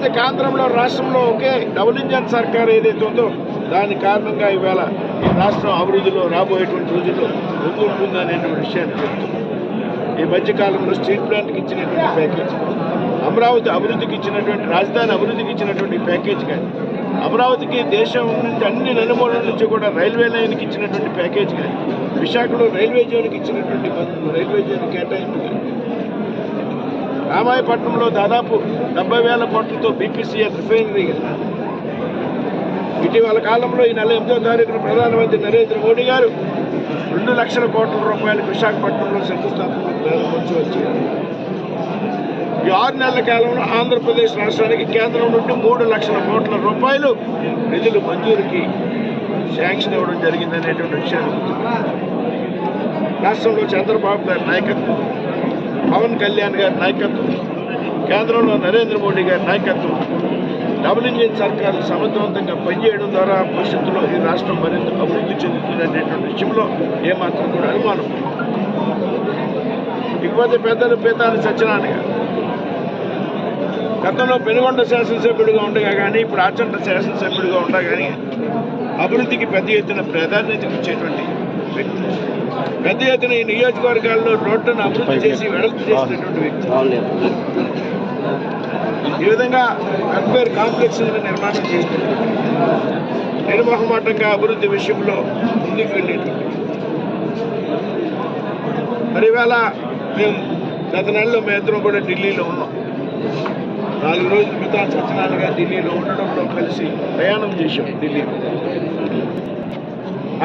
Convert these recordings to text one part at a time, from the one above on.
అయితే కేంద్రంలో రాష్ట్రంలో ఒకే డబుల్ ఇంజన్ సర్కార్ ఏదైతే ఉందో దాని కారణంగా ఇవాళ ఈ రాష్ట్రం అభివృద్ధిలో రాబోయేటువంటి రోజుల్లో ముందుంటుందనేటువంటి విషయాన్ని చెప్తున్నాం. ఈ మధ్యకాలంలో స్టీల్ ప్లాంట్కి ఇచ్చినటువంటి ప్యాకేజ్, అమరావతి అభివృద్ధికి ఇచ్చినటువంటి, రాజధాని అభివృద్ధికి ఇచ్చినటువంటి ప్యాకేజ్ కానీ, అమరావతికి దేశం నుంచి అన్ని నలుమూలల నుంచి కూడా రైల్వే లైన్కి ఇచ్చినటువంటి ప్యాకేజ్ కానీ, విశాఖలో రైల్వే జోన్కి ఇచ్చినటువంటి రైల్వే జోన్ కేటాయింపు కానీ, రామాయపట్నంలో దాదాపు 70,000 కోట్లతో బీపీసీఎల్ రిఫైనరీ కానీ, ఇటీవల కాలంలో ఈ నెల 8వ తారీఖున ప్రధానమంత్రి నరేంద్ర మోడీ గారు 2 లక్షల కోట్ల రూపాయలకు విశాఖపట్నంలో శంకుస్థాపన ప్రారంభించవచ్చు. ఈ 6 నెలల కాలంలో ఆంధ్రప్రదేశ్ రాష్ట్రానికి కేంద్రం నుండి 3 లక్షల కోట్ల రూపాయలు నిధులు మంజూరుకి శాంక్షన్ ఇవ్వడం జరిగిందనేటువంటి విషయాన్ని రాష్ట్రంలో చంద్రబాబు గారి నాయకత్వం, పవన్ కళ్యాణ్ గారి నాయకత్వం, కేంద్రంలో నరేంద్ర మోడీ గారి నాయకత్వం, డబుల్ ఇంజిన్ సర్కారు సమర్థవంతంగా పనిచేయడం ద్వారా భవిష్యత్తులో ఈ రాష్ట్రం మరింత అభివృద్ధి చెందుతుందనేటువంటి విషయంలో ఏమాత్రం కూడా అనుమానం. ఇకపోతే పెద్దలు పీతాని సత్యనారాయణ గారు గతంలో పెనుగొండ శాసనసభ్యుడిగా ఉండగా కానీ, ఇప్పుడు ఆచంట శాసనసభ్యుడిగా ఉండగా కానీ అభివృద్ధికి పెద్ద ఎత్తున ప్రాధాన్యత ఇచ్చేటువంటి వ్యక్తి. పెద్ద ఎత్తున ఈ నియోజకవర్గాల్లో రోడ్లను అభివృద్ధి చేసి వెడల్పు చేసినటువంటి వ్యక్తి. ఈ విధంగా వెల్ఫేర్ కాంప్లెక్స్ నిర్మాణం చేస్తున్నారు. నిర్మోహమాటంగా అభివృద్ధి విషయంలో ముందుకు వెళ్ళేటువంటి మరి ఇవాళ మేము గత నెలలో మేమిద్దరం కూడా ఢిల్లీలో ఉన్నాం. 4 రోజుల క్రితం సత్యనారాయణ గారు ఢిల్లీలో ఉండడంలో కలిసి ప్రయాణం చేశాం ఢిల్లీలో.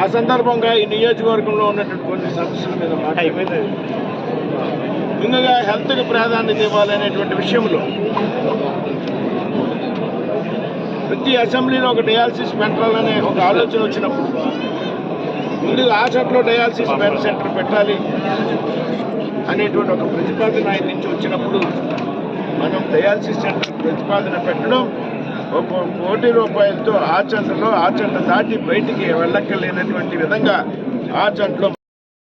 ఆ సందర్భంగా ఈ నియోజకవర్గంలో ఉన్నటువంటి కొన్ని సమస్యల మీద మాట్లాడి ముందుగా హెల్త్కి ప్రాధాన్యత ఇవ్వాలనేటువంటి విషయంలో ప్రతి అసెంబ్లీలో ఒక డయాలసిస్ పెట్టాలనే ఒక ఆలోచన వచ్చినప్పుడు ముందుగా ఆచంటలో డయాలసిస్ సెంటర్ పెట్టాలి అనేటువంటి ఒక ప్రతిపాదన ఆయన నుంచి వచ్చినప్పుడు మనం డయాలసిస్ సెంటర్ ప్రతిపాదన పెట్టడం 1 కోటి రూపాయలతో ఆచంటలో ఆచంట దాటి బయటికి వెళ్ళక్కలేనటువంటి విధంగా ఆచంటలో